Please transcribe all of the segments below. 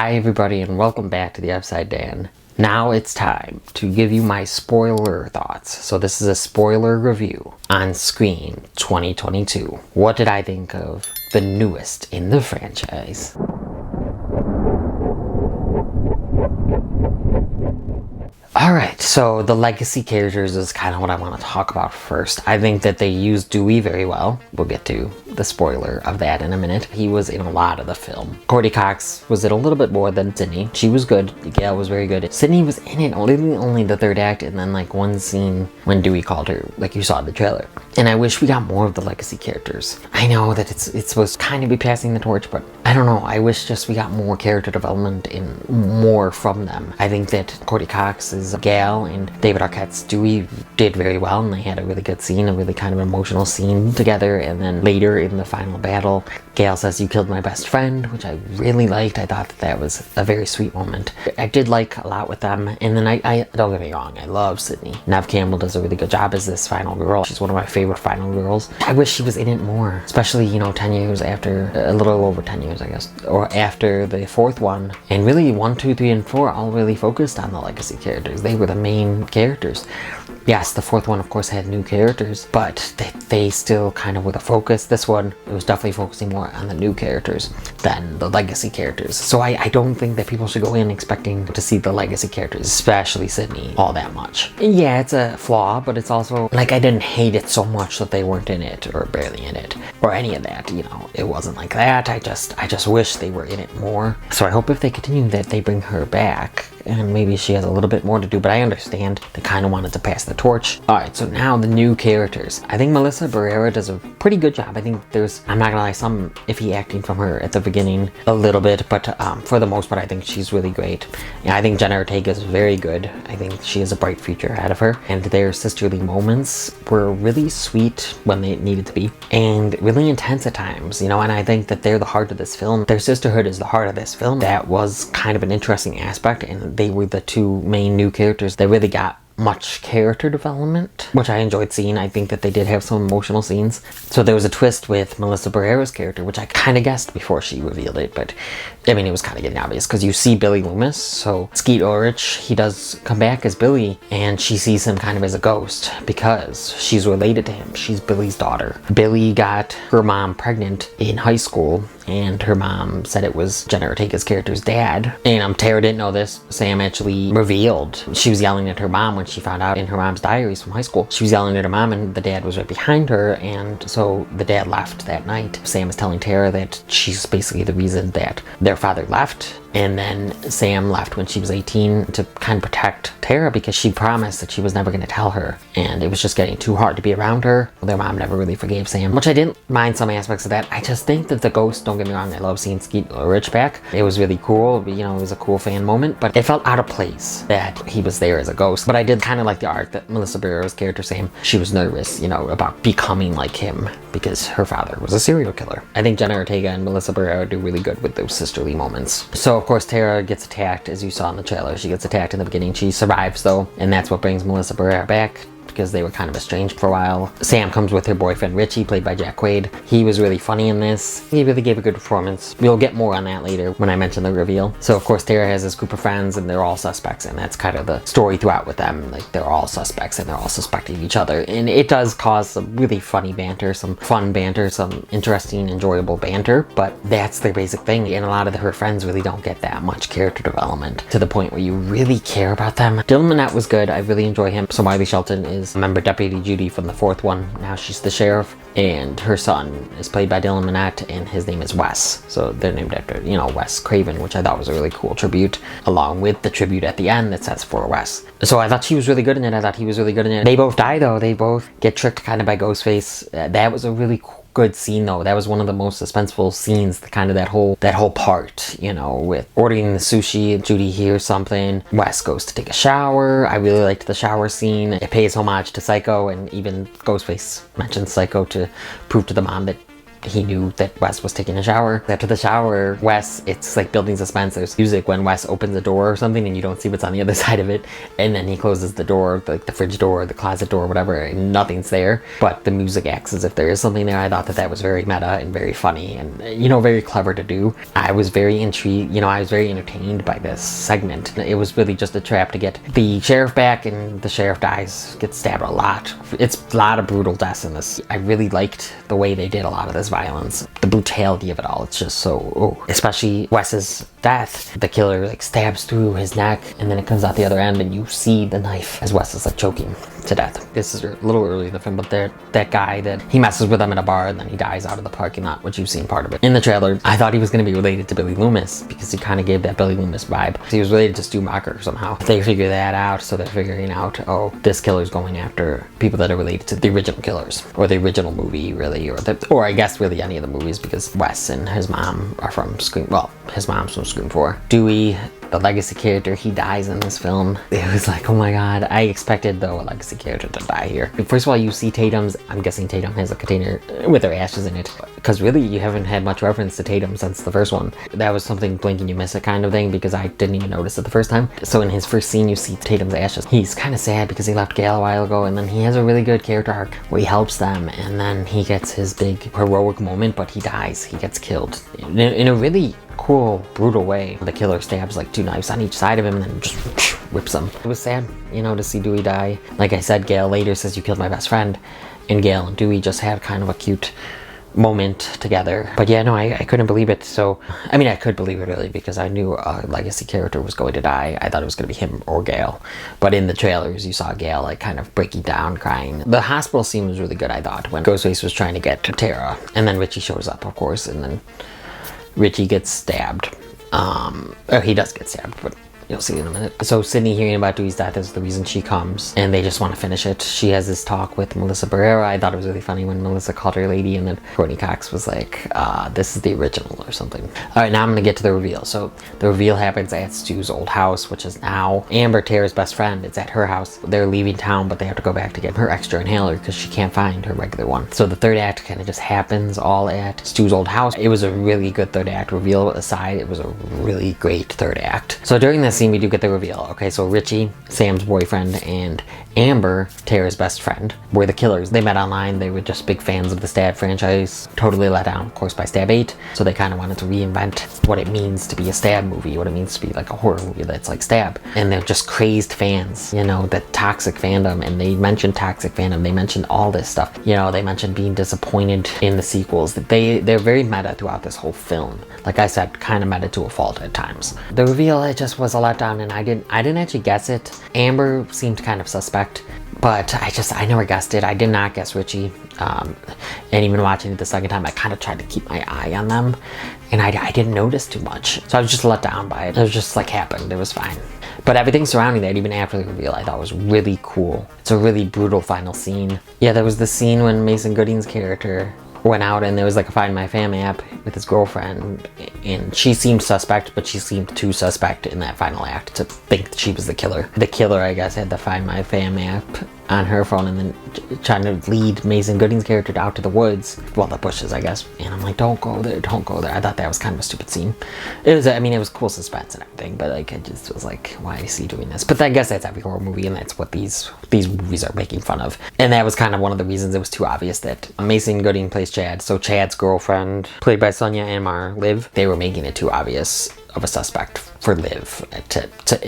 Hi everybody and welcome back to the Upside Dan. Now it's time to give you my spoiler thoughts. So this is a spoiler review on Scream 2022. What did I think of the newest in the franchise? Alright, so the legacy characters is kind of what I want to talk about first. I think that they used Dewey very well. We'll get to the spoiler of that in a minute. He was in a lot of the film. Courtney Cox was in a little bit more than Sidney. She was good. Gail was very good. Sidney was in it only the third act and then like one scene when Dewey called her, like you saw in the trailer. And I wish we got more of the legacy characters. I know that it's supposed to kind of be passing the torch, but I don't know. I wish just we got more character development and more from them. I think that Courtney Cox's Gail and David Arquette's Dewey did very well, and they had a really good scene, a really kind of emotional scene together. And then later in the final battle, Gail says, "You killed my best friend," which I really liked. I thought that was a very sweet moment. I did like a lot with them. And then I don't get me wrong, I love Sydney. Neve Campbell does a really good job as this final girl. She's one of my favorite final girls. I wish she was in it more, especially, 10 years after, a little over 10 years, I guess, or after the fourth one. And really 1, 2, 3, and 4 all really focused on the legacy characters. They were the main characters. Yes, the fourth one, of course, had new characters, but they still kind of were the focus. This one, it was definitely focusing more on the new characters than the legacy characters. So I don't think that people should go in expecting to see the legacy characters, especially Sidney, all that much. Yeah, it's a flaw, but it's also, like, I didn't hate it so much that they weren't in it, or barely in it, or any of that, It wasn't like that. I just wish they were in it more. So I hope if they continue that they bring her back, and maybe she has a little bit more to do, but I understand they kind of wanted to pass the torch. Alright, so now the new characters. I think Melissa Barrera does a pretty good job. I think there's, I'm not gonna lie, some iffy acting from her at the beginning a little bit, but for the most part, I think she's really great. Yeah, I think Jenna Ortega is very good. I think she has a bright future ahead of her, and their sisterly moments were really sweet when they needed to be, and really intense at times, and I think that they're the heart of this film. Their sisterhood is the heart of this film. That was kind of an interesting aspect, and they were the two main new characters that really got much character development, which I enjoyed seeing. I think that they did have some emotional scenes. So there was a twist with Melissa Barrera's character, which I kind of guessed before she revealed it, but I mean, it was kind of getting obvious because you see Billy Loomis, so Skeet Ulrich, he does come back as Billy, and she sees him kind of as a ghost because she's related to him. She's Billy's daughter. Billy got her mom pregnant in high school, and her mom said it was Jenna Ortega's character's dad. And Tara didn't know this. Sam actually revealed. She was yelling at her mom when she found out in her mom's diaries from high school. She was yelling at her mom, and the dad was right behind her, and so the dad left that night. Sam is telling Tara that she's basically the reason that their father left. And then Sam left when she was 18 to kind of protect Tara because she promised that she was never going to tell her. And it was just getting too hard to be around her. Their mom never really forgave Sam, which I didn't mind some aspects of that. I just think that the ghost, don't get me wrong, I love seeing Skeet Ulrich back. It was really cool. It was a cool fan moment, but it felt out of place that he was there as a ghost. But I did kind of like the arc that Melissa Barrera's character, Sam, she was nervous, about becoming like him because her father was a serial killer. I think Jenna Ortega and Melissa Barrera do really good with those sisterly moments. So of course Tara gets attacked, as you saw in the trailer. She gets attacked in the beginning. She survives though, and that's what brings Melissa Barrera back, because they were kind of estranged for a while. Sam comes with her boyfriend Richie, played by Jack Quaid. He was really funny in this. He really gave a good performance. We'll get more on that later when I mention the reveal. So of course Tara has this group of friends, and they're all suspects, and that's kind of the story throughout with them. Like, they're all suspects and they're all suspecting each other, and it does cause some really funny banter, some fun banter, some interesting, enjoyable banter, but that's their basic thing. And a lot of her friends really don't get that much character development to the point where you really care about them. Dylan Minnette was good. I really enjoy him. So Marley Shelton is remember Deputy Judy from the fourth one. Now she's the sheriff, and her son is played by Dylan Minnette, and his name is Wes. So they're named after, Wes Craven, which I thought was a really cool tribute, along with the tribute at the end that says for Wes. So I thought she was really good in it. I thought he was really good in it. They both die though. They both get tricked kind of by Ghostface. That was a really good scene though. That was one of the most suspenseful scenes, kind of that whole part, with ordering the sushi. Judy hears something. Wes goes to take a shower. I really liked the shower scene. It pays homage to Psycho, and even Ghostface mentions Psycho to prove to the mom that he knew that Wes was taking a shower. After the shower, Wes, it's like building suspense. There's music when Wes opens the door or something and you don't see what's on the other side of it. And then he closes the door, like the fridge door, the closet door, whatever, and nothing's there. But the music acts as if there is something there. I thought that was very meta and very funny and, very clever to do. I was very intrigued, I was very entertained by this segment. It was really just a trap to get the sheriff back, and the sheriff dies, gets stabbed a lot. It's a lot of brutal deaths in this. I really liked the way they did a lot of this violence. The brutality of it all. It's just so, especially Wes's death. The killer like stabs through his neck and then it comes out the other end and you see the knife as Wes is like choking to death. This is a little early in the film, but that guy that he messes with them in a bar and then he dies out of the parking lot, which you've seen part of it. In the trailer, I thought he was going to be related to Billy Loomis because he kind of gave that Billy Loomis vibe. He was related to Stu Macher somehow. They figure that out, so they're figuring out, oh, this killer's going after people that are related to the original killers or the original movie, really, or I guess really any of the movies, because Wes and his mom are from Scream. Well, his mom's from Scream 4. Dewey, the legacy character, he dies in this film. It was like, oh my god, I expected though a legacy character to die here. First of all, you see Tatum's, I'm guessing Tatum has a container with her ashes in it, because really you haven't had much reference to Tatum since the first one. That was something blink and you miss it kind of thing, because I didn't even notice it the first time. So in his first scene you see Tatum's ashes. He's kind of sad because he left Gale a while ago, and then he has a really good character arc where he helps them, and then he gets his big heroic moment, but he dies. He gets killed in a really cool, brutal way. The killer stabs like 2 knives on each side of him and then just whips him. It was sad, to see Dewey die. Like I said, Gale later says, "You killed my best friend," and Gale and Dewey just had kind of a cute moment together. But yeah, no, I couldn't believe it. So, I mean, I could believe it really because I knew a legacy character was going to die. I thought it was going to be him or Gale. But in the trailers, you saw Gale like kind of breaking down, crying. The hospital scene was really good, I thought, when Ghostface was trying to get to Tara. And then Richie shows up, of course, and then Richie gets stabbed. Or he does get stabbed, but you'll see in a minute. So Sidney hearing about Dewey's death is the reason she comes, and they just want to finish it. She has this talk with Melissa Barrera. I thought it was really funny when Melissa called her lady, and then Courtney Cox was like, this is the original or something. Alright, now I'm going to get to the reveal. So the reveal happens at Stu's old house, which is now Amber, Tara's best friend. It's at her house. They're leaving town, but they have to go back to get her extra inhaler because she can't find her regular one. So the third act kind of just happens all at Stu's old house. It was a really good third act. Reveal aside, it was a really great third act. So during this scene, we do get the reveal. Okay, so Richie, Sam's boyfriend, and Amber, Tara's best friend, were the killers. They met online. They were just big fans of the Stab franchise. Totally let down, of course, by Stab 8. So they kind of wanted to reinvent what it means to be a Stab movie, what it means to be like a horror movie that's like Stab. And they're just crazed fans, the toxic fandom. And they mentioned toxic fandom. They mentioned all this stuff. They mentioned being disappointed in the sequels. They're very meta throughout this whole film. Like I said, kind of meta to a fault at times. The reveal, it just was a letdown, and I didn't actually guess it. Amber seemed kind of suspect, but I never guessed it. I did not guess Richie. And even watching it the second time, I kind of tried to keep my eye on them, and I didn't notice too much. So I was just let down by it. It was just like happened. It was fine. But everything surrounding that, even after the reveal, I thought was really cool. It's a really brutal final scene. Yeah, there was the scene when Mason Gooding's character went out and there was like a Find My Family app with his girlfriend, and she seemed suspect, but she seemed too suspect in that final act to think that she was the killer. The killer, I guess, had the Find My Family app on her phone and then trying to lead Mason Gooding's character out to the woods, well, the bushes, I guess. And I'm like, don't go there, don't go there. I thought that was kind of a stupid scene. It was cool suspense and everything, but like, I just was like, why is he doing this? But I guess that's every horror movie, and that's what these movies are making fun of. And that was kind of one of the reasons it was too obvious that Mason Gooding plays Chad. So Chad's girlfriend, played by Sonia Ammar, Liv, they were making it too obvious of a suspect for Liv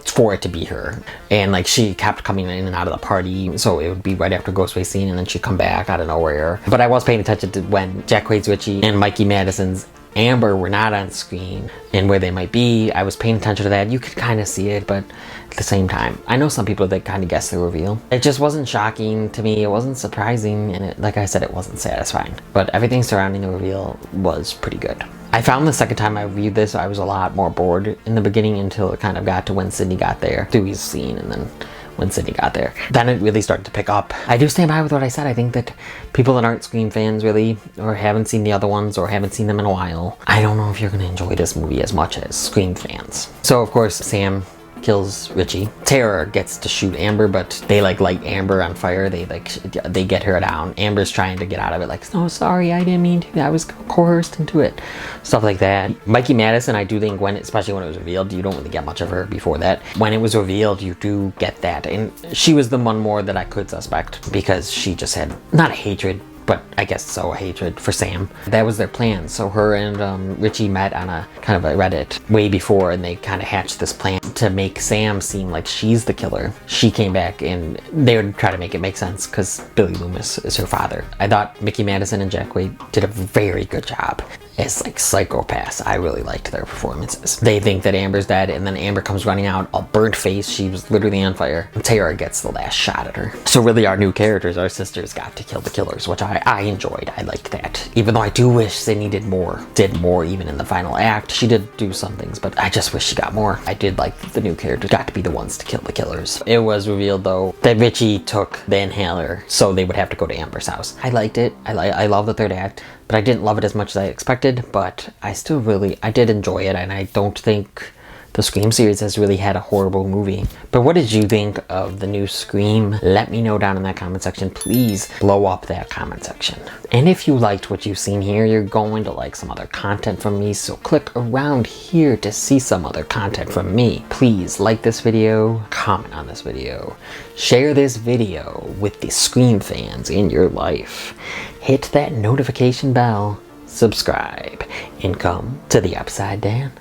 for it to be her. And like, she kept coming in and out of the party, so it would be right after Ghostface scene and then she'd come back out of nowhere. But I was paying attention to when Jack Quaid's Richie and Mikey Madison's Amber were not on screen and where they might be. I was paying attention to that. You could kind of see it, but at the same time, I know some people that kind of guess the reveal. It just wasn't shocking to me. It wasn't surprising, and like I said, it wasn't satisfying. But everything surrounding the reveal was pretty good. I found the second time I reviewed this, I was a lot more bored in the beginning until it kind of got to when Sidney got there. Dewey's scene, and then when Sidney got there. Then it really started to pick up. I do stand by with what I said. I think that people that aren't Scream fans really, or haven't seen the other ones, or haven't seen them in a while, I don't know if you're going to enjoy this movie as much as Scream fans. So of course, Sam kills Richie. Tara gets to shoot Amber, but they like light Amber on fire. They get her down. Amber's trying to get out of it, like, no, sorry, I didn't mean to. I was coerced into it. Stuff like that. Mikey Madison, I do think especially when it was revealed, you don't really get much of her before that. When it was revealed, you do get that. And she was the one more that I could suspect because she just had, not a hatred, but I guess so, a hatred for Sam. That was their plan. So her and Richie met on a kind of a Reddit way before, and they kind of hatched this plan to make Sam seem like she's the killer. She came back and they would try to make it make sense because Billy Loomis is her father. I thought Mikey Madison and Jack Quaid did a very good job as like psychopaths. I really liked their performances. They think that Amber's dead, and then Amber comes running out, all burnt face. She was literally on fire. Tara gets the last shot at her. So really our new characters, our sisters, got to kill the killers, which I enjoyed. I liked that. Even though I do wish Sidney did more even in the final act. She did do some things, but I just wish she got more. I did like the new characters got to be the ones to kill the killers. It was revealed though that Richie took the inhaler, so they would have to go to Amber's house. I liked it. I love the third act, but I didn't love it as much as I expected, but I did enjoy it, and I don't think the Scream series has really had a horrible movie. But what did you think of the new Scream? Let me know down in that comment section. Please blow up that comment section. And if you liked what you've seen here, you're going to like some other content from me, so click around here to see some other content from me. Please like this video, comment on this video, share this video with the Scream fans in your life. Hit that notification bell, subscribe, and come to the Upside Down.